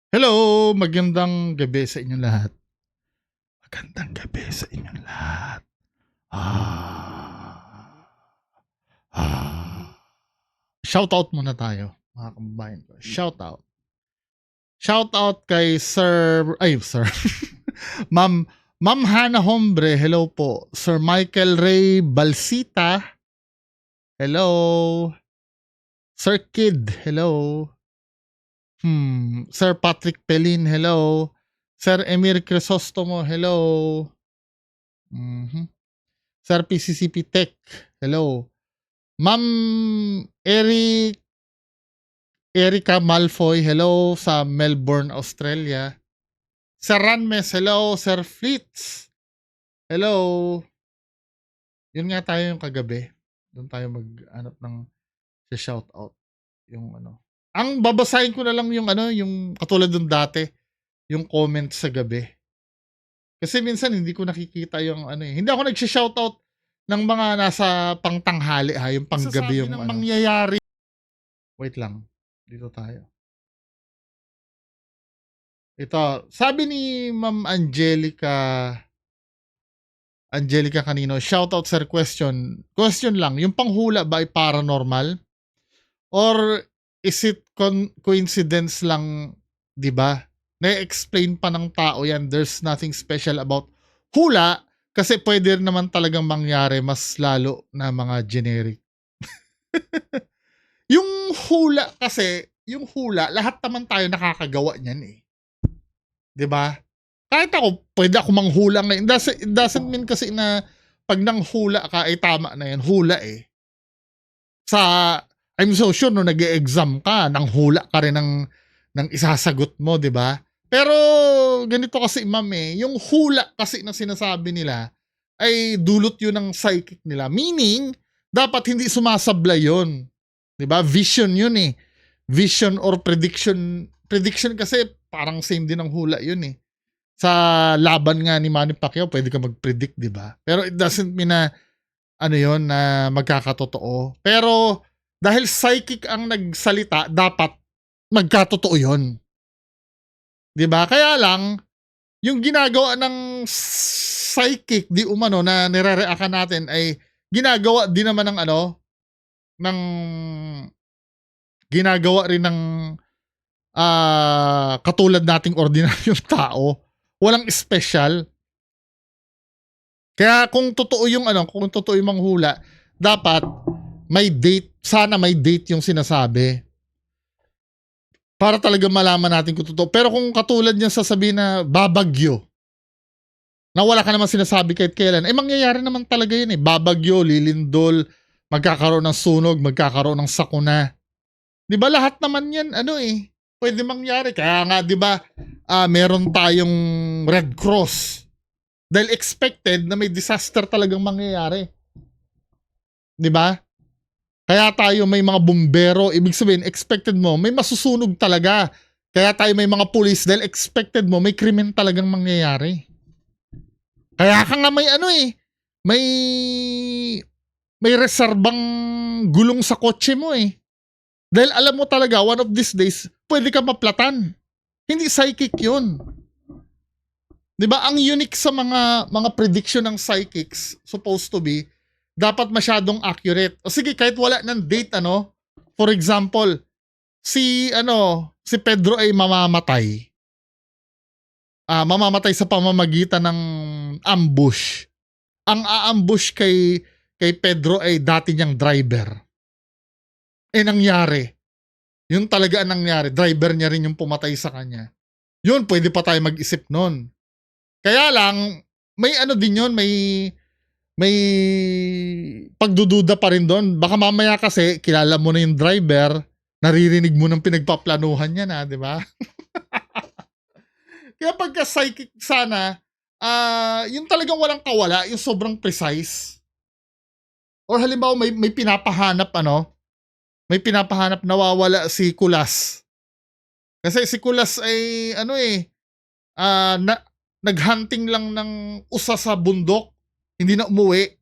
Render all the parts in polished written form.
Hello, magandang gabi sa inyong lahat. Magandang gabi sa inyong lahat. Ah, Shoutout muna tayo, mga kababayan ko. Shoutout. Shoutout kay Sir, Ma'am, Ma'am Hana Hombre, hello po. Sir Michael Ray Balsita, hello. Sir Kid, hello. Sir Patrick Pelin, hello. Sir Emir Crisostomo, hello. Mhm. Sir PCCP Tech, hello. Ma'am Erica Malfoy, hello sa Melbourne, Australia. Sir Ranmes, hello. Sir Fritz, hello. Yun nga tayo yung kagabi. Doon tayo mag-anap ng shoutout. Yung ano. Ang babasahin ko na lang yung ano, yung katulad ng dati, yung comment sa gabi. Kasi minsan hindi ko nakikita yung ano eh. Hindi ako nag-shoutout ng mga nasa pangtanghali ha, yung panggabi yung ano. Mangyayari. Wait lang. Dito tayo. Ito, sabi ni Ma'am Angelica kanino, shoutout sir, question. Question lang, yung panghula ba ay paranormal? Or is it coincidence lang, di ba? Na-explain pa ng tao yan, there's nothing special about hula kasi pwede naman talagang mangyari mas lalo na mga generic. Yung hula kasi, yung hula, lahat naman tayo nakakagawa niyan eh. 'Di ba? Kahit ako, pwede ako manghula ngayon. It doesn't mean kasi na pag nanghula ka ay tama na yan. Hula eh. Sa, I'm so sure no nag-e-exam ka, nanghula ka rin ng isasagot mo, 'di ba? Pero ganito kasi ma'am eh, yung hula kasi na sinasabi nila ay dulot yun ng psychic nila. Meaning, dapat hindi sumasablay yun. 'Di ba? Vision yun eh. Vision or prediction. Prediction kasi parang same din ng hula yun eh. Sa laban nga ni Manny Pacquiao, pwede ka mag-predict, di ba? Pero it doesn't mean na ano yon na magkakatotoo. Pero dahil psychic ang nagsalita, dapat magkatotoo yon. Di ba? Kaya lang, yung ginagawa ng psychic, di umano, na nire-reactan natin ay ginagawa din naman ng ano, ng ginagawa rin ng katulad nating ordinaryong tao. Walang special. Kaya kung totoo yung ano, kung totoo yung manghula, dapat may date, sana may date yung sinasabi. Para talaga malaman natin kung totoo. Pero kung katulad niya sasabihin na babagyo, na wala ka naman sinasabi kahit kailan, eh mangyayari naman talaga yun eh. Babagyo, lilindol, magkakaroon ng sunog, magkakaroon ng sakuna. 'Di ba lahat naman 'yan ano eh, pwede mangyari. Kaya nga 'di ba, meron tayong Red Cross. Dahil expected na may disaster talagang mangyayari. 'Di ba? Kaya tayo may mga bumbero, ibig sabihin expected mo may masusunog talaga. Kaya tayo may mga pulis dahil expected mo may krimen talagang mangyayari. Kaya ka nga may ano eh, may reserbang gulong sa kotse mo eh. Dahil alam mo talaga one of these days pwede ka maplatan. Hindi psychic 'yun. 'Di ba? Ang unique sa mga prediction ng psychics supposed to be dapat masyadong accurate. O sige, kahit wala ng date ano, for example, si Pedro ay mamamatay. Mamamatay sa pamamagitan ng ambush. Ang aambush kay Pedro ay dati niyang driver. Eh nangyari. Yun talaga ang nangyari. Driver niya rin yung pumatay sa kanya. Yun, pwede pa tayo mag-isip nun. Kaya lang, may ano din yun, may pagdududa pa rin doon. Baka mamaya kasi, kilala mo na yung driver, naririnig mo ng pinagpaplanuhan niya na, di ba? Kaya pagka psychic sana, yung talagang walang kawala, yung sobrang precise. Or halimbawa, may pinapahanap, may pinapahanap nawawala si Kulas. Kasi si Kulas ay, naghunting lang ng usa sa bundok, hindi na umuwi.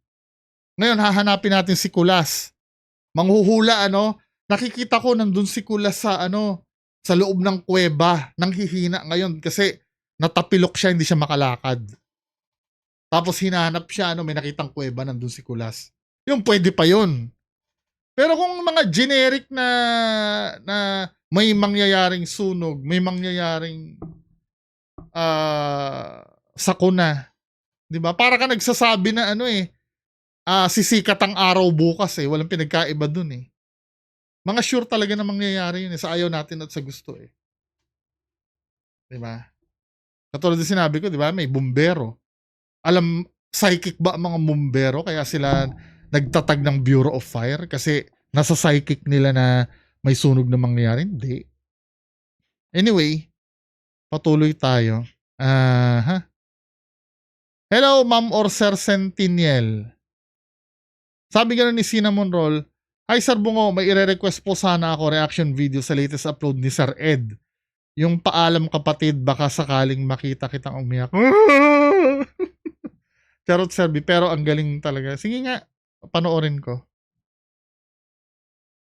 Ngayon, hahanapin natin si Kulas. Manghuhula, nakikita ko nandun si Kulas sa sa loob ng kuweba, nanghihina ngayon kasi natapilok siya, hindi siya makalakad. Tapos hinanap siya, may nakitang kuweba, nandun si Kulas. Yung pwede pa yun. Pero kung mga generic na may mangyayaring sunog, may mangyayaring sakuna, 'di ba? Para ka nagsasabi na sisikat ang araw bukas eh, walang pinagkaiba dun eh. Mga sure talaga na mangyayari yun sa ayaw natin at sa gusto eh. 'Di ba? Katulad ng sinabi ko, 'di ba? May bumbero. Psychic ba ang mga bumbero kaya sila nagtatag ng Bureau of Fire kasi nasa psychic nila na may sunog na mangyayari? Hindi. Anyway, patuloy tayo. Hello, Ma'am or Sir Centennial. Sabi gano'n ni Cinnamon Roll, "Hi Sir Bungo, may ire-request po sana ako reaction video sa latest upload ni Sir Ed. Yung paalam kapatid, baka sakaling makita kitang umiyak." Charot Sir B, pero ang galing talaga. Sige nga, panoorin ko.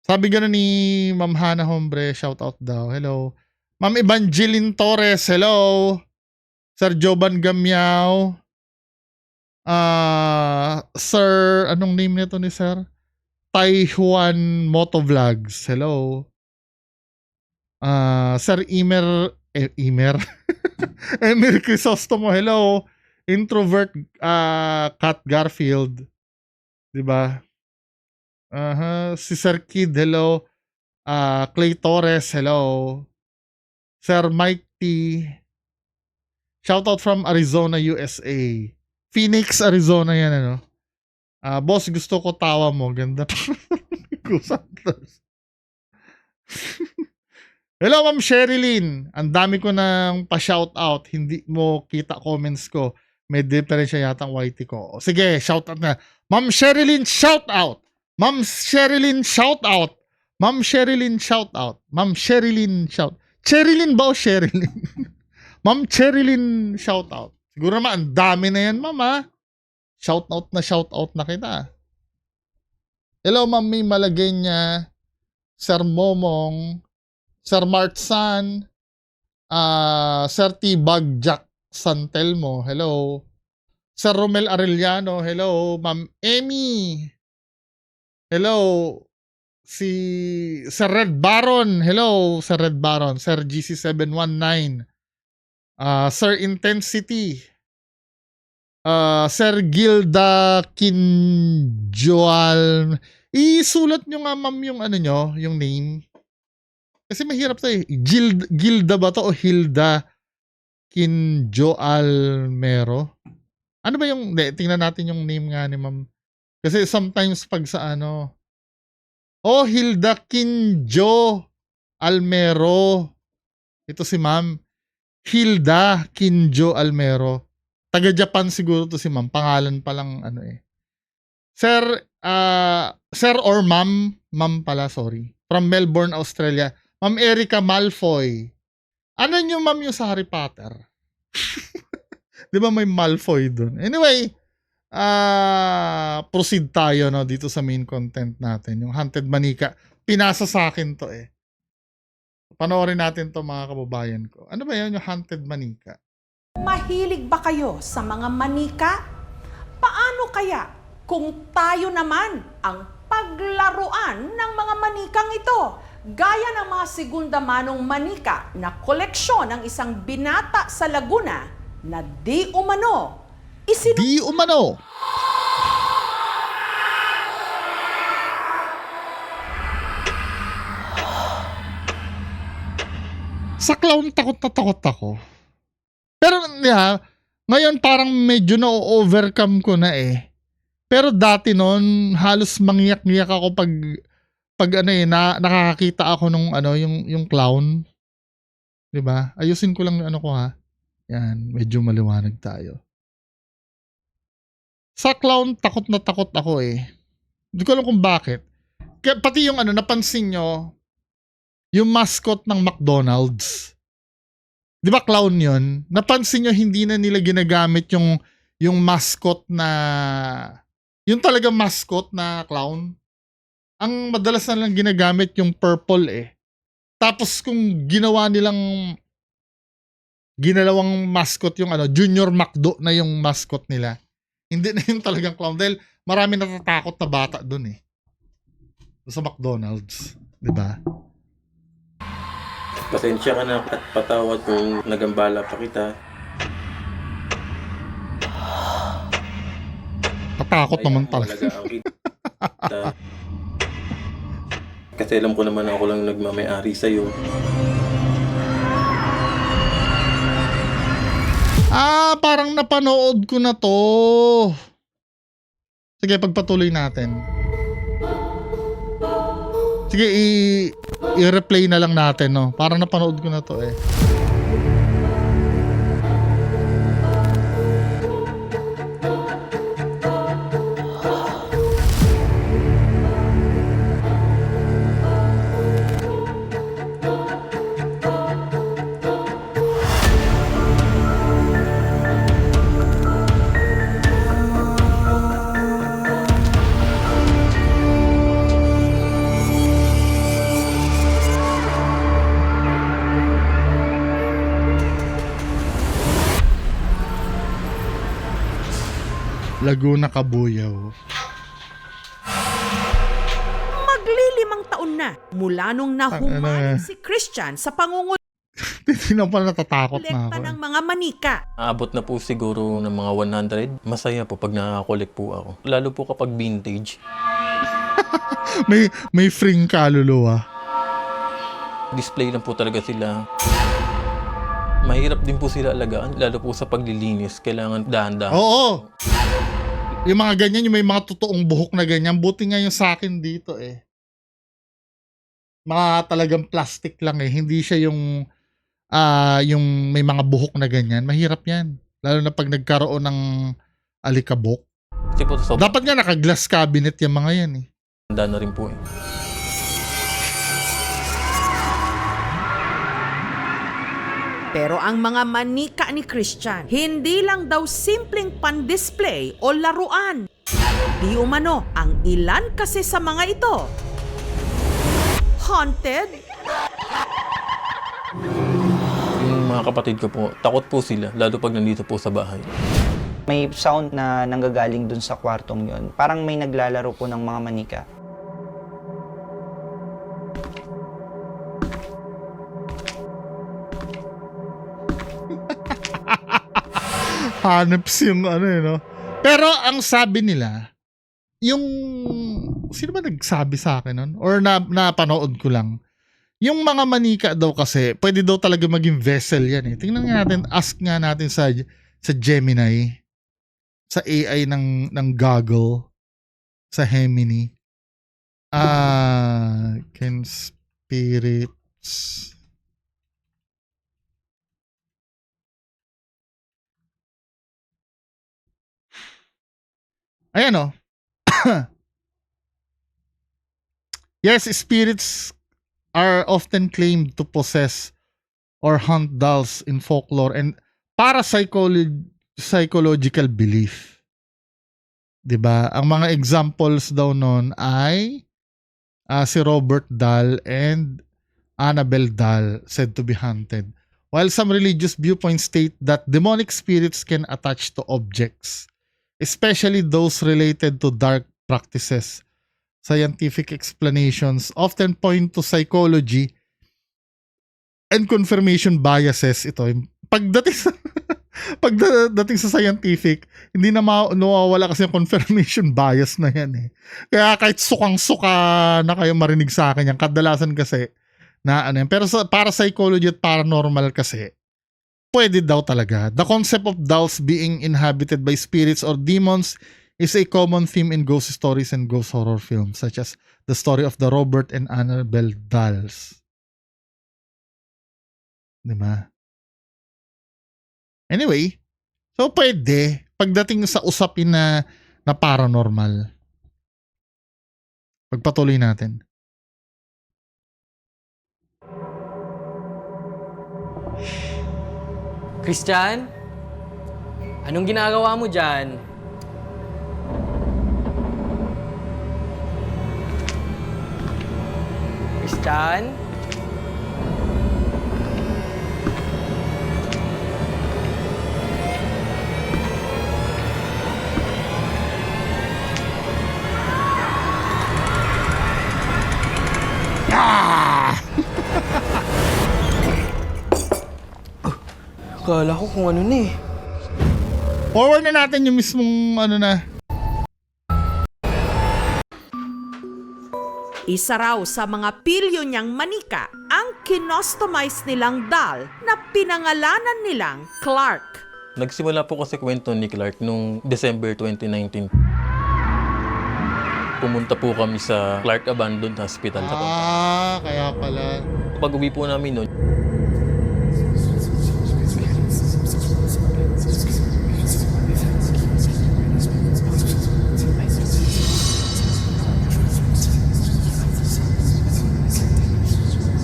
Sabi gano'n ni Ma'am Hana Hombre, shoutout daw. Hello. Ma'am Evangeline Torres, hello. Sir Joban Gamyaw. Sir, anong name nito ni Sir? Taihuan Motovlogs, hello. Sir Emer Emir Crisostomo, hello. Introvert Kat Garfield, 'di ba? Si Sir Kid, hello. Clay Torres, hello. Sir Mike T. Shoutout from Arizona, USA. Phoenix, Arizona yan, boss, gusto ko tawa mo. Ganda pa. Hello, Ma'am Sherilyn. Ang dami ko nang pa-shoutout. Hindi mo kita comments ko. May diferensya yata ang YT ko. Sige, shoutout na. Ma'am Sherilyn, shoutout. Ma'am Sherilyn, shoutout. Ma'am Sherilyn, shoutout. Ma'am Sherilyn, shout. Sherilyn ba o Sherilyn? Ma'am Sherilyn, shoutout. Siguro naman, ang dami na yan, Ma'am, ha? Shoutout na kita. Hello, Ma'am May Malagenya, Sir Momong, Sir Martsan, Sir T. Bagjak Santelmo, hello. Sir Romel Arellano, hello. Ma'am Emmy, hello. Si Sir Red Baron, hello. Sir Red Baron, Sir GC719, Sir Intensity, Sir Gilda Kinjoal. Isulat nyo nga, Ma'am, yung yung name. Kasi mahirap to eh. Gilda ba to o Hilda Kinjo Almero? Ano ba yung, tingnan natin yung name nga ni Ma'am. Kasi sometimes pag sa Hilda Kinjo Almero. Ito si Ma'am. Hilda Kinjo Almero. Taga Japan siguro to si Ma'am. Pangalan pa lang Sir or Ma'am. Ma'am pala, sorry. From Melbourne, Australia. Ma'am Erica Malfoy. Ano nyo, Ma'am, yung sa Harry Potter? Di ba may Malfoy dun? Anyway, proceed tayo dito sa main content natin. Yung Haunted Manika. Pinasa sa akin to eh. Panoorin natin to mga kababayan ko. Ano ba yun yung Haunted Manika? Mahilig ba kayo sa mga manika? Paano kaya kung tayo naman ang paglaruan ng mga manikang ito? Gaya ng mga segunda manong manika na koleksyon ng isang binata sa Laguna na di umano Sa clown takot na takot ako. Pero ngayon parang medyo na-overcome ko na eh. Pero dati noon halos mangyak-ngyak ako pag nakakakita ako nung yung clown. 'Di ba? Ayusin ko lang yung ko ha. Yan, medyo maliwanag tayo. Sa clown takot na takot ako eh. Hindi ko alam kung bakit. Kaya pati yung napansin nyo, yung mascot ng McDonald's. 'Di ba clown 'yon? Napansin nyo hindi na nila ginagamit yung mascot na yung talaga mascot na clown. Ang madalas na lang ginagamit yung purple eh. Tapos kung ginalawang mascot yung Junior McDo na yung mascot nila. Hindi na yung talagang clown dahil marami natatakot na bata dun eh. Sa McDonald's, 'di ba? Pasensya ka na at patawad kung nagambala pa kita. Katakot naman Hayaan mo, talaga. alagaan kita. Kasi alam ko naman ako lang nagmamayari sa'yo. Parang napanood ko na to. Sige, pagpatuloy natin. Sige, i-replay na lang natin, no? Parang napanood ko na to eh. Laguna Kabuyaw. Maglilimang taon na mula nung nahumaling Tangina. si Christian sa pangungulekta Hindi na pala natatakot na ako. ng mga manika. Aabot na po siguro ng mga 100. Masaya po pag nakakolek po ako. Lalo po kapag vintage. May fring kaluluwa. Display lang po talaga sila. Mahirap din po sila alagaan. Lalo po sa paglilinis. Kailangan dahan-dahan. Oo. Yung mga ganyan, yung may mga totoong buhok na ganyan. Buti nga yung sa akin dito eh. Mga talagang plastic lang eh. Hindi siya yung may mga buhok na ganyan. Mahirap yan. Lalo na pag nagkaroon ng alikabok. Kasi po sobrang Dapat nga naka-glass cabinet yung mga yan eh. handa na rin po eh. Pero ang mga manika ni Christian, hindi lang daw simpleng pan-display o laruan. Di umano ang ilan kasi sa mga ito. Haunted? Yung mga kapatid ko po, takot po sila. Lalo pag nandito po sa bahay. May sound na nanggagaling dun sa kwartong yon. Parang may naglalaro po ng mga manika. Hanaps yung no. Pero ang sabi nila, yung sino ba nagsabi sa akin nun? Or napanood ko lang. Yung mga manika daw kasi, pwede daw talaga maging vessel yan eh. Tingnan nga natin, ask nga natin sa Gemini, sa AI ng Google, sa Gemini. Can spirits ayan o. Yes, spirits are often claimed to possess or hunt dolls in folklore and psychological belief. 'Di ba? Ang mga examples daw noon ay si Robert Dahl and Annabelle Dahl said to be hunted. While some religious viewpoints state that demonic spirits can attach to objects, especially those related to dark practices, scientific explanations often point to psychology and confirmation biases. Ito, pagdating sa scientific, hindi na nawawala kasi yung confirmation bias na yan eh. Kaya kahit sukang-suka na kayo marinig sa akin yan, kadalasan kasi na yan. Pero para psychology at paranormal kasi, pwede daw talaga. The concept of dolls being inhabited by spirits or demons is a common theme in ghost stories and ghost horror films, such as the story of the Robert and Annabelle dolls. Diba? Anyway, so pwede, pagdating sa usapin na paranormal, pagpatuloy natin. Christian? Anong ginagawa mo dyan? Christian? Akala ko kung ano na eh. Forward na natin yung mismong ano na. Isa raw sa mga pilyo niyang manika ang kinostomize nilang doll na pinangalanan nilang Clark. Nagsimula po kasi kwento ni Clark nung December 2019. Pumunta po kami sa Clark Abandoned Hospital sa Pampanga. Kaya pala. Pag uwi po namin nun,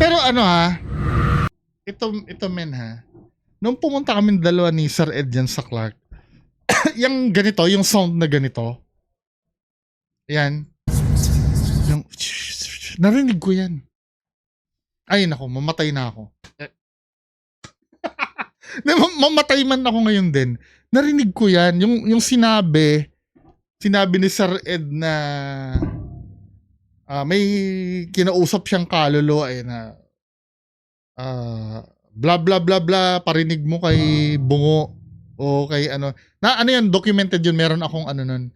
Pero ano ito men ha. Nung pumunta kami dalawa ni Sir Ed dyan sa Clark, yung ganito, yung sound na ganito, yan, yung, narinig ko yan. Ay nako, mamatay na ako. Mamatay man ako ngayon din. Narinig ko yan, yung sinabi ni Sir Ed na may kinausap siyang kaluluwa na bla bla bla bla, parinig mo kay Bungo o kay ano yan, documented yun, meron akong ano nun,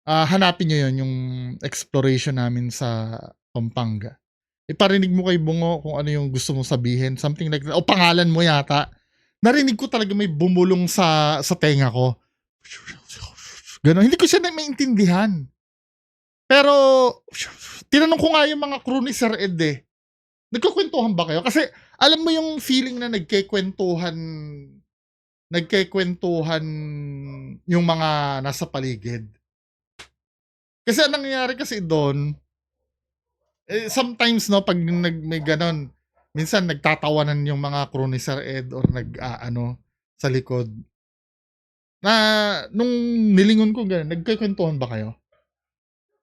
hanapin nyo yun, yung exploration namin sa Pampanga. Iparinig mo kay Bungo kung ano yung gusto mong sabihin, something like that, o pangalan mo yata. Narinig ko talaga may bumulong sa tenga ko, gano'n, hindi ko siya na maintindihan. Pero tinanong ko nga yung mga crew ni Sir Ed nagkukwentuhan ba kayo? Kasi alam mo yung feeling na nagkikwentuhan yung mga nasa paligid. Kasi anong nangyayari kasi doon, sometimes pag may ganon, minsan nagtatawanan yung mga crew ni Sir Ed or sa likod. Na nung nilingon ko gano'n, nagkikwentuhan ba kayo?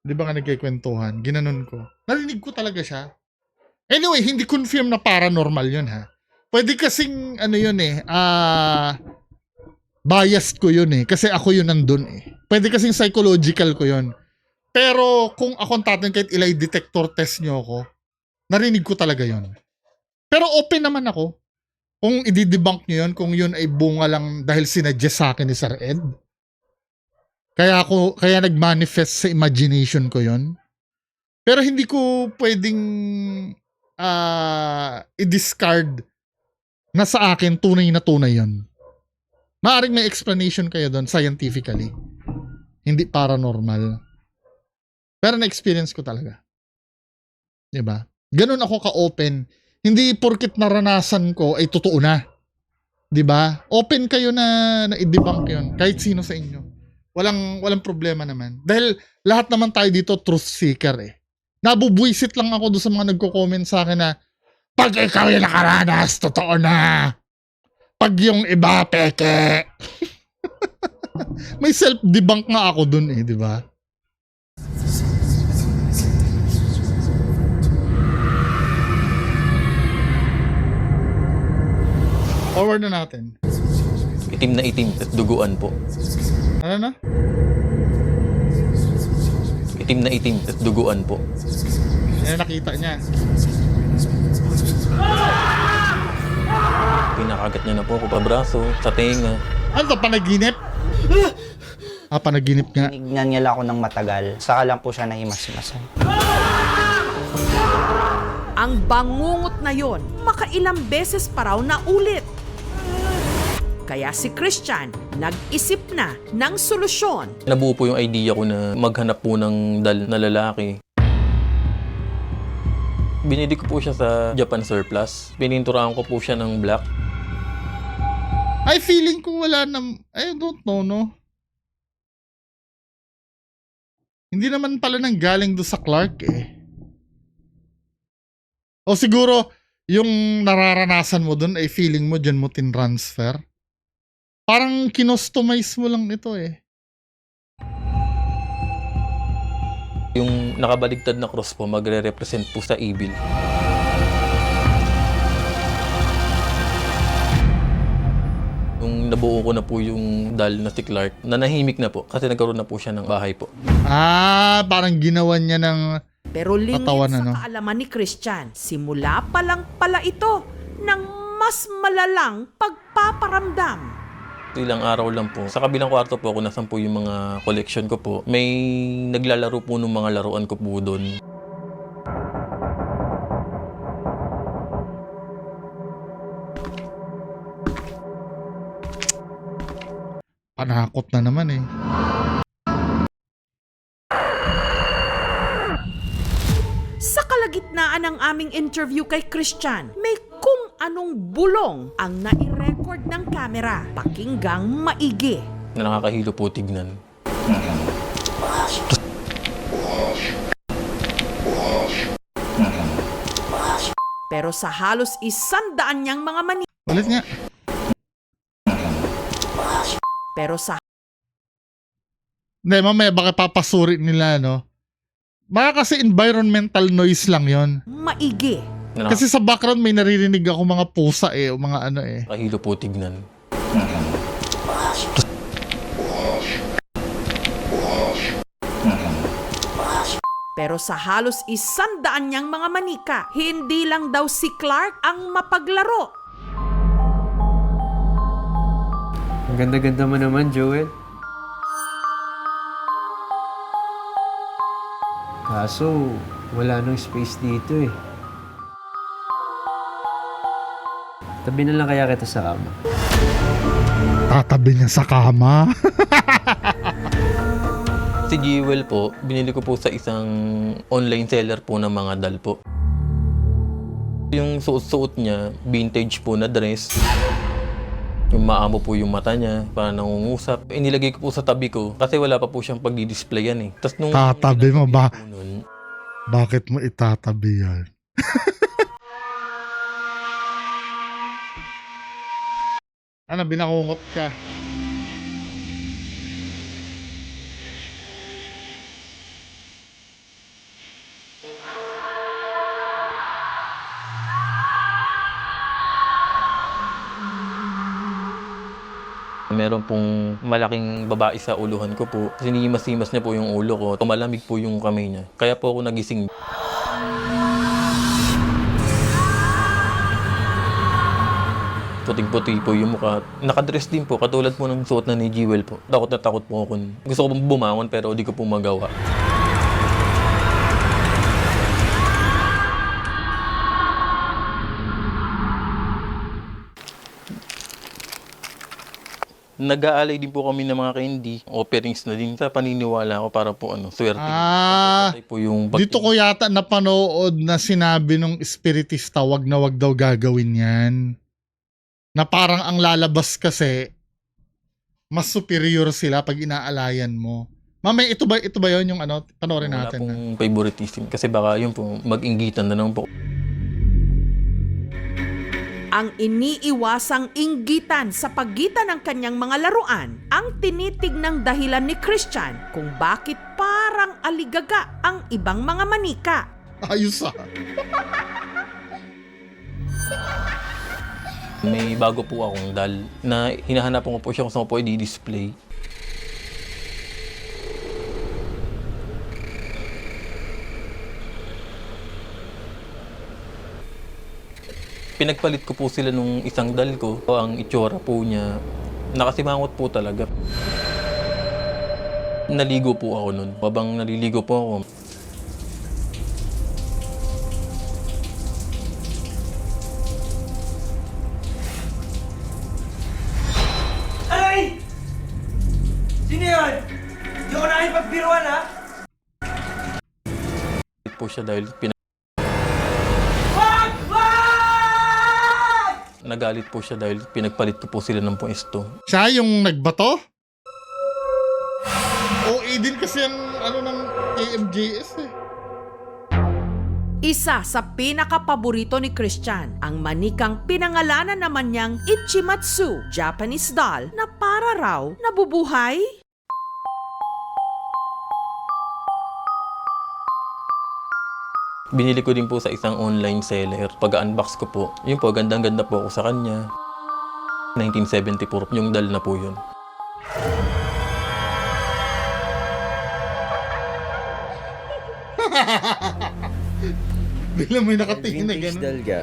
Di ba nga nagkikwentuhan? Ginanon ko. Narinig ko talaga siya. Anyway, hindi confirm na paranormal yun ha. Pwede kasing yun biased ko yun kasi ako yun nandun Pwede kasing psychological ko yun. Pero kung akong tatanong kahit ilay detector test nyo ako, narinig ko talaga yun. Pero open naman ako. Kung i-debunk nyo yun, kung yun ay bunga lang dahil sinadya sa akin ni Sir Ed. Kaya nag-manifest sa imagination ko yon. Pero hindi ko pwedeng i-discard na sa akin tunay na tunay yon. Maaring may explanation kayo doon scientifically. Hindi paranormal. Pero na-experience ko talaga. Diba? Ganun ako ka-open. Hindi porket naranasan ko ay totoo na. Diba? Open kayo na i-debunk yun. Kahit sino sa inyo. Walang problema naman. Dahil lahat naman tayo dito truth seeker Nabubwisit lang ako doon sa mga nagko-comment sa akin na pag ikaw yung nakaranas, totoo na. Pag yung iba, peke. May self-debunk nga ako doon di ba? Forward na natin. itim na itim at duguan po. Ano na? Itim na itim at duguan po. Yan nakita niya. Pinakagat niya na po ako pabraso, sa tenga. Ano to, panaginip? Panaginip nga. Tinignan niya lang ako ng matagal. Saka lang po siya nahimas-himasan. Ang bangungot na yon, makailang beses pa raw na ulit. Kaya si Christian nag-isip na ng solusyon. Nabuo po yung idea ko na maghanap po ng dal na lalaki. Binili ko po siya sa Japan Surplus. Pininturahan ko po siya ng black. Ay, feeling ko wala na... I don't know, no? Hindi naman pala nang galing doon sa Clark O siguro, yung nararanasan mo doon ay feeling mo dyan mo tinransfer. Parang kinostomize mo lang ito Yung nakabaligtad na cross po, magre-represent po sa evil. Yung nabuo ko na po yung dal na si Clark, nanahimik na po kasi nagkaroon na po siya ng bahay po. Parang ginawa niya ng... Pero lingid Katawan, sa ano? kaalaman ni Christian, simula pa lang pala ito ng mas malalang nagpaparamdam. Ilang araw lang po. Sa kabilang kwarto po kung nasan po yung mga collection ko po. May naglalaro po ng mga laruan ko po doon. Panakot na naman eh. Sa kalagitnaan ng aming interview kay Christian, may kung anong bulong ang nai-record ng kamera. Pakinggang maigi. Na nakakahilo po tignan. Pero sa halos 100 niyang mga Ulit nga. pero sa Hindi, mamaya baka papasuri nila, no? Baka kasi environmental noise lang yon. maigi. Na Kasi sa background may naririnig ako mga pusa eh, o mga ano eh. nakakahilo po tignan. Pero sa halos 100 niyang mga manika, hindi lang daw si Clark ang mapaglaro. Ang ganda-ganda mo naman, Joel. Kaso, wala nang space dito eh. Tabi na lang kaya kita sa kama. Tatabi niya sa kama. Si Jewel po, binili ko po sa isang online seller po ng mga dal po. Yung suot-suot niya, vintage po na dress. Yung maamo po yung mata niya, para nangungusap. Inilagay ko po sa tabi ko kasi wala pa po siyang pagdi-displayan eh. Tas nung Tatabi mo ba? po nun, Bakit mo itatabi yan? Ano, binakungot ka? meron pong malaking babae sa uluhan ko po. Sinimas-simas niya po yung ulo ko. Tumalamig po yung kamay niya. Kaya po ako nagising. Puting-puti po yung mukha. Nakadress din po, katulad po ng suot na ni Jewel po. Takot na takot po ako. Gusto ko pong bumangon pero di ko po magawa. Nag-aalay din po kami ng mga candy. Offerings na din. Sa paniniwala ko para po swerte. Patay po yung Dito ko yata napanood na sinabi nung espiritista wag na wag daw gagawin yan. Na parang ang lalabas kasi mas superior sila pag inaalayan mo. Mamay, ito ba yon yung panoorin Wala natin. pong favoritism. Kasi baka yun po, mag-inggitan na naman po. Ang iniiwasang inggitan sa pagitan ng kanyang mga laruan ang tinitignang dahilan ni Christian kung bakit parang aligaga ang ibang mga manika. Ayos ah. May bago po akong dal na hinahanapan ko po siya kung saan ko po i-display. Pinagpalit ko po sila nung isang dal ko. Ang itsura po niya, nakasimangot po talaga. Naligo po ako nun. Habang naliligo po ako, Aray! Sino yun? Hindi ko nakipagbiruan, ha? po siya dahil Wag! Wag! nagalit po siya dahil pinagpalit ko po sila ng pwesto. Siya yung nagbato? OA din kasi ang ng AMJS eh. Isa sa pinakapaborito ni Christian, ang manikang pinangalanan naman niyang Ichimatsu, Japanese doll na para raw nabubuhay. Binili ko din po sa isang online seller. Pag-unbox ko po, yun po, gandang-ganda po ako sa kanya. 1974, yung dal na po yun. Bigla may nakatingin na Vintage gano'n. dal ka.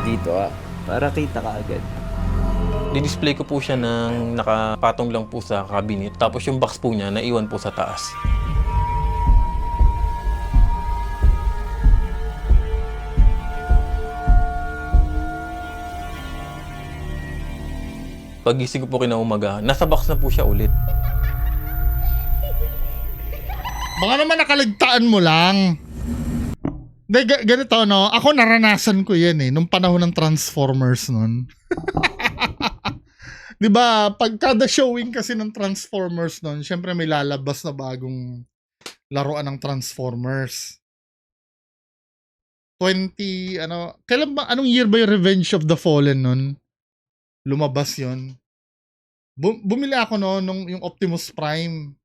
Dito ah. Para kita ka agad. Di-display ko po siya ng nakapatong lang po sa cabinet. Tapos yung box po niya, naiwan po sa taas. Pagising ko po kinaumaga, nasa box na po siya ulit. Baka naman nakaligtaan mo lang. De, ganito, no? Ako naranasan ko yan eh, nung panahon ng Transformers nun. Di ba, pag kada showing kasi ng Transformers nun, syempre may lalabas na bagong laruan ng Transformers. Kailan ba, anong year ba yung Revenge of the Fallen nun? Lumabas yon. Bumili ako no, nung yung Optimus Prime.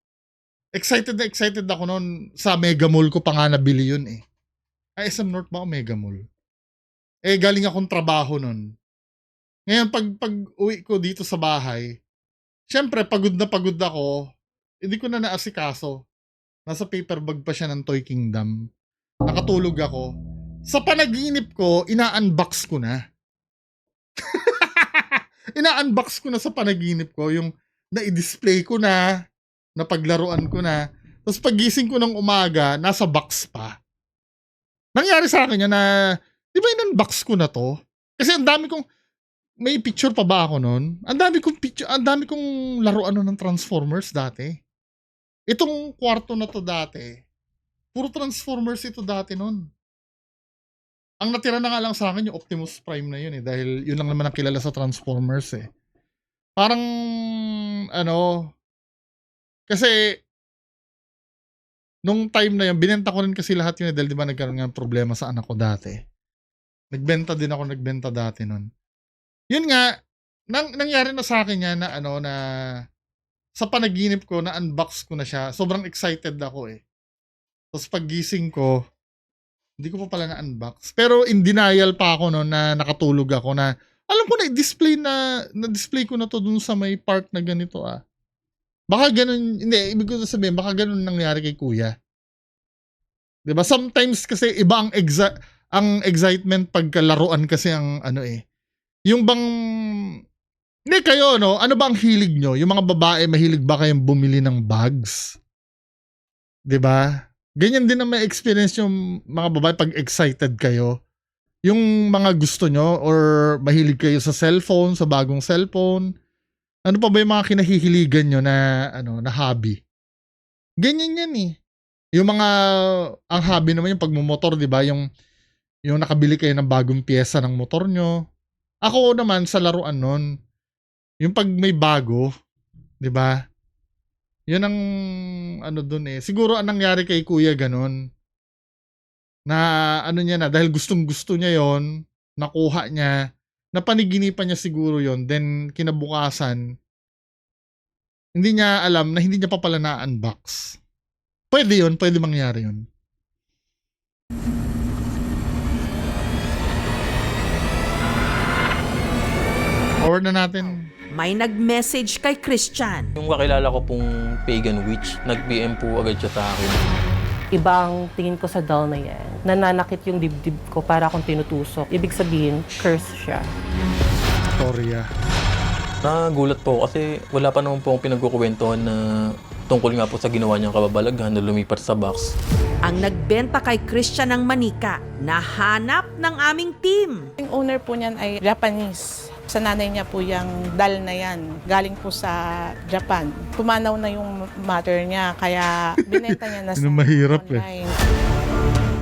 Excited na excited ako noon. Sa Mega Mall ko pa nga nabili yun eh. Ay, SM North ba o Mega Mall? Eh, galing akong trabaho nun. Ngayon, pag uwi ko dito sa bahay, syempre, pagod na pagod ako, hindi ko na naasikaso. Nasa paper bag pa siya ng Toy Kingdom. Nakatulog ako. Sa panaginip ko, ina-unbox ko na. Ina-unbox ko na sa panaginip ko, yung na-display ko na, napaglaruan ko na. Tapos pagising ko ng umaga, nasa box pa. Nangyari sa akin yan na, di ba in-unbox ko na to? Kasi ang dami kong, may picture pa ba ako nun? Ang dami kong picture, ang dami kong laruan ng Transformers dati. Itong kwarto na to dati, puro Transformers ito dati nun. Ang natira na nga lang sa akin yung Optimus Prime na yun eh, dahil yun lang naman ang kilala sa Transformers eh. Parang, kasi, nung time na yun, binenta ko rin kasi lahat yun dahil di ba nagkaroon nga ng problema sa anak ko dati. Nagbenta dati nun. Yun nga, nangyari na sa akin yan na na sa panaginip ko, na unbox ko na siya. Sobrang excited ako eh. Tapos paggising ko, hindi ko pa pala na-unbox. Pero in denial pa ako no, na nakatulog ako na, alam ko na-display ko na to dun sa may part na ganito ah. Baka ganun, hindi, ibig ko sabihin, baka ganun nangyari kay kuya. Diba? Sometimes kasi iba ang excitement pagkalaruan kasi ang yung bang, hindi kayo no, ano ba ang hilig nyo? Yung mga babae, mahilig ba kayong bumili ng bags? Diba? Ganyan din ang may experience yung mga babae pag excited kayo. Yung mga gusto nyo or mahilig kayo sa cellphone, sa bagong cellphone. Ano pa ba yung mga kinahihiligan nyo na, na hobby? Ganyan yan eh. Yung mga, ang hobby naman yung pagmumotor, di ba? Yung nakabili kayo ng bagong pyesa ng motor nyo. Ako naman sa laruan nun, yung pag may bago, di ba? Yun ang, dun eh. Siguro ang nangyari kay kuya ganun. Na, niya na, dahil gustong gusto niya yon, nakuha niya, napaniginipan niya siguro yon, then kinabukasan, hindi niya alam na hindi niya pa pala na-unbox. Pwede yun, pwede mangyari yun. Forward na natin. May nag-message kay Christian. Yung kakilala ko pong pagan witch, nag-PM po agad siya sa akin. Ibang tingin ko sa doll na yan. Nananakit yung dibdib ko para akong tinutusok. Ibig sabihin, curse siya. Storya. Nagulat po kasi wala pa naman po akong pinagkukwentuhan na tungkol nga po sa ginawa niyang kababalaghan na lumipat sa box. Ang nagbenta kay Christian ng manika, nahanap ng aming team. Yung owner po niyan ay Japanese. Sa nanay niya po yung dal na yan. Galing po sa Japan. Pumanaw na yung mother niya, kaya binenta niya na sa mahirap online.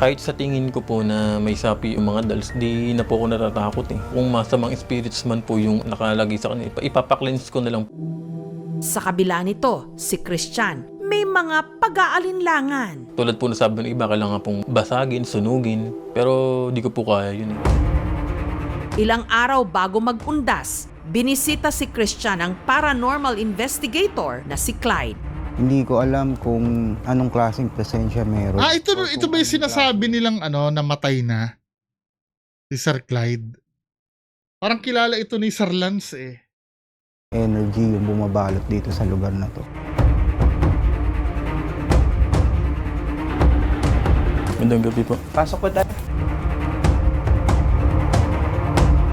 Kahit sa tingin ko po na may sapi yung mga dolls, di na po ako natatakot eh. Kung masamang spirits man po yung nakalagay sa kanila, ipapaklins ko na lang. Sa kabila nito, si Christian may mga pag-aalinlangan. Tulad po na sabi ng iba, kailangan pong basagin, sunugin. Pero di ko po kaya yun eh. Ilang araw bago mag-undas, binisita si Christian ang paranormal investigator na si Clyde. Hindi ko alam kung anong klaseng presensya meron. Ito ba yung sinasabi nilang namatay na? Si Sir Clyde. Parang kilala ito ni Sir Lance eh. Energy yung bumabalot dito sa lugar na to. Magandang gabi po. Pasok po tayo.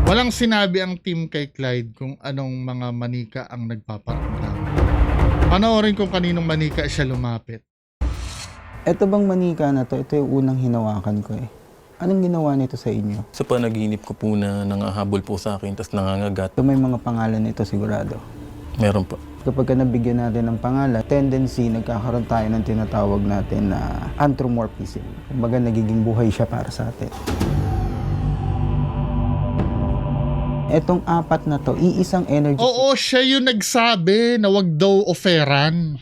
Walang sinabi ang team kay Clyde kung anong mga manika ang nagpaparamdam. Panoorin kung kaninong manika siya lumapit. Ito bang manika na to, ito yung unang hinawakan ko eh. Anong ginawa nito sa inyo? Sa panaginip ko po na nangahabol po sa akin, tas nangangagat. Ito may mga pangalan nito sigurado. Meron po. Kapag nabigyan natin ng pangalan, tendency, nagkakaroon tayo ng tinatawag natin na anthropomorphism. Kumbaga nagiging buhay siya para sa atin. Etong apat na to, iisang energy. Oo, siya yung nagsabi na wag daw offeran.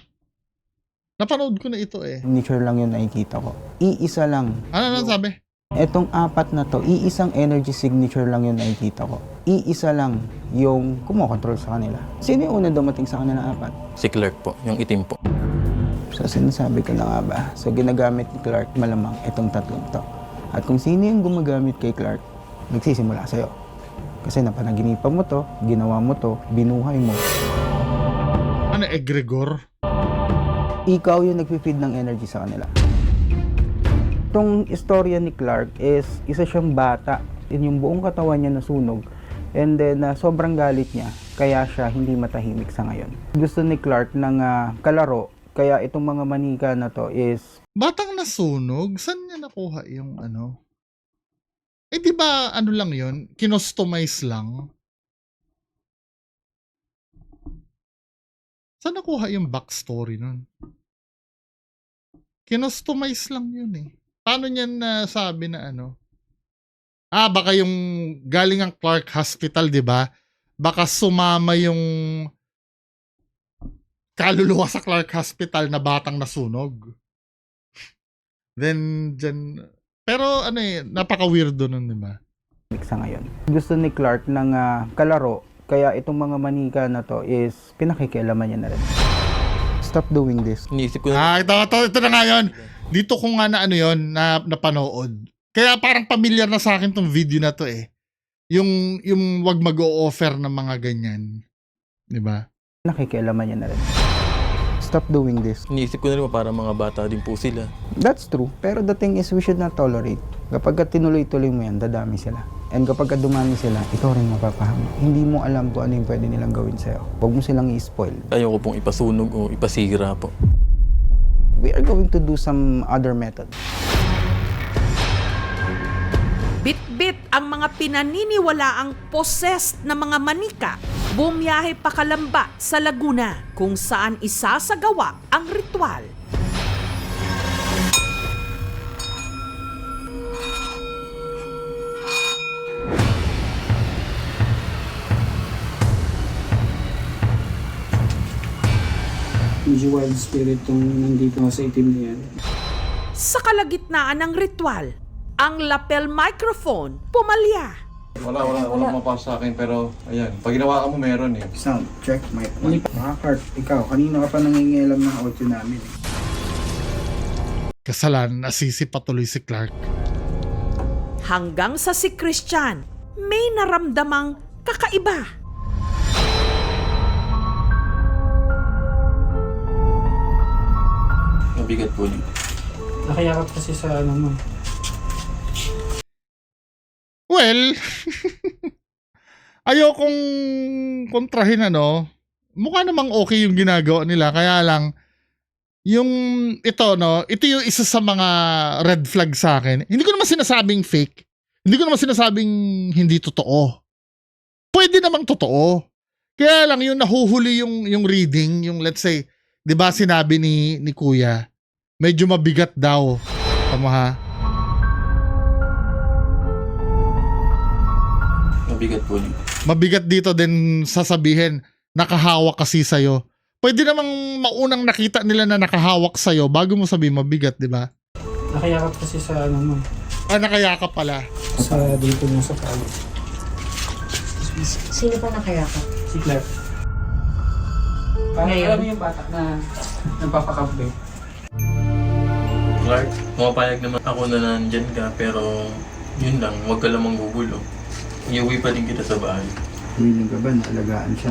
Napanood ko na ito eh. Signature lang yung nakikita ko. Iisa lang. Ano sabi? Etong apat na to, iisang energy signature lang yung nakikita ko. Iisa lang yung kumokontrol sa kanila. Sino yung una dumating sa kanila apat? Si Clark po, yung itim po. So sinasabi ko na nga ba? So ginagamit ni Clark malamang itong tatlong to. At kung sino yung gumagamit kay Clark, nagsisimula sa'yo. Kasi napanaginipan mo to, ginawa mo to, binuhay mo. Ano, egregor? Ikaw yung nagpipid ng energy sa kanila. Itong istorya ni Clark is isa siyang bata. Yung buong katawan niya nasunog. And then sobrang galit niya. Kaya siya hindi matahimik sa ngayon. Gusto ni Clark ng kalaro. Kaya itong mga manika na to is... Batang nasunog? Saan niya nakuha yung ano? Eh di ba ano lang yun? Kinostomize lang? Saan nakuha yung backstory nun? Kinostomize lang yun eh. Paano niya nasabi na ano? Baka yung galing ang Clark Hospital, di ba? Baka sumama yung kaluluwa sa Clark Hospital na batang nasunog. Then, dyan... Pero ano eh, napaka-weirdo nun, di ba? Sa ngayon. Gusto ni Clark ng kalaro. Kaya itong mga manika na to is pinakikialaman niya na rin. Stop doing this. Iniisip ko na, Ito na nga yun. Dito ko nga na ano yun, na napanood. Kaya parang familiar na sa akin tong video na to eh. Yung wag mag-o-offer ng mga ganyan. Di ba? Nakikialaman niya na rin. Stop doing this. iniisip ko na rin para mga bata din po sila. That's true. Pero the thing is, we should not tolerate. Kapag tinuloy-tuloy mo yan, dadami sila. And kapag dumami sila, ikaw rin mapapahama. Hindi mo alam kung ano yung pwede nilang gawin sa'yo. Huwag mo silang i-spoil. Ayoko pong ipasunog o ipasira po. We are going to do some other method. Bit-bit ang mga pinaniniwalaang possessed na mga manika, bumiyahe pa Kalamba sa Laguna kung saan isasagawa ang ritual. Medyo wild spirit tong nandito sa itim na yan. Sa kalagitnaan ng ritual, ang lapel microphone pumalya. Wala mapasok sa akin pero ayan, pag ginawa ka mo meron eh. Sound, check, mic. Makakart, ikaw, kanina ka pa nangingialam ng audio namin. Kasalanan, nasisi patuloy si Clark. Hanggang sa si Christian, may naramdamang kakaiba. Mabigat po dito. Nakayakap kasi sa ano mo. Well, ayokong kontrahin ano. Mukha namang okay yung ginagawa nila. Kaya lang, yung ito no, ito yung isa sa mga red flag sa akin. Hindi ko naman sinasabing fake. Hindi ko naman sinasabing hindi totoo. Pwede namang totoo. Kaya lang yung nahuhuli yung reading, yung let's say, 'di ba sinabi ni Kuya, medyo mabigat daw. Tama ha? Mabigat po dito. Mabigat dito din sasabihin, nakahawak kasi sa'yo. Pwede namang maunang nakita nila na nakahawak sa'yo bago mo sabihin mabigat, di ba? Nakayakap kasi sa ano mo. Nakayakap pala. Sa dito mo sa palo. Sino pa nakayakap? Si Clark. Parang alam mo yung bata na nagpapakape. Clark, pumapayag naman ako na nandyan ka pero yun lang, huwag ka lang manggugulo. Iuwi pa din kita sa bahay. Willing ka ba na alagaan siya?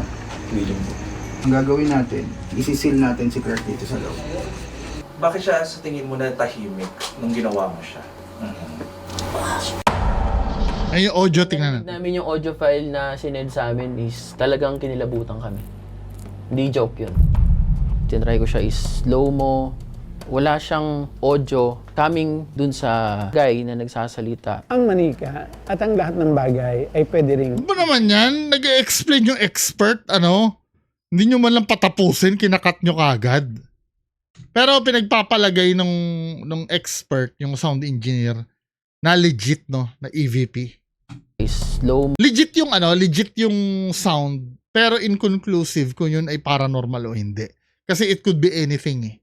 Willing po. Ang gagawin natin, isisil natin si Clark dito sa loob. Bakit siya sa tingin mo na tahimik nung ginawa mo siya? Ay, yung audio, tingnan natin. Namin yung audio file na sinend sa amin is talagang kinilabutan kami. Hindi joke yun. Tinry ko siya is slow-mo. Wala siyang audio coming dun sa guy na nagsasalita. Ang manika at ang lahat ng bagay ay pwede ring Ano ba naman yan? Nag-explain yung expert, ano? Hindi nyo man lang patapusin, kinakat nyo kagad. Pero pinagpapalagay nung expert, yung sound engineer, na legit, no? Na EVP. Is slow Legit yung sound, pero inconclusive kung yun ay paranormal o hindi. Kasi it could be anything eh.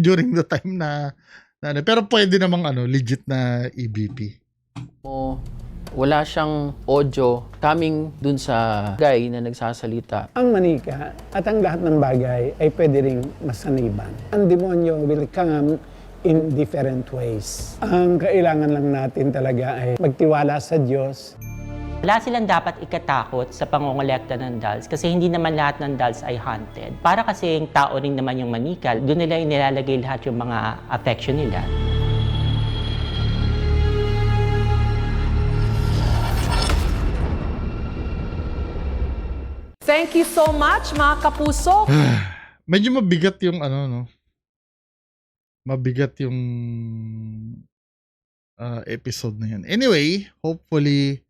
During the time na pero pwede namang legit na EVP. mo. Wala siyang audio coming dun sa guy na nagsasalita. ang manika at ang lahat ng bagay ay pwede ring masaniban. Ang demonyo will come in different ways. Ang kailangan lang natin talaga ay magtiwala sa Diyos. Wala silang dapat ikatakot sa pangongolekta ng dolls kasi hindi naman lahat ng dolls ay haunted. Para kasi yung tao rin naman yung manika, doon nila nilalagay lahat yung mga affection nila. Thank you so much, mga kapuso. Medyo mabigat yung no? Mabigat yung episode na yun. Anyway, hopefully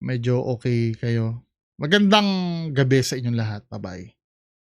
medyo okay kayo. Magandang gabi sa inyong lahat. Bye-bye.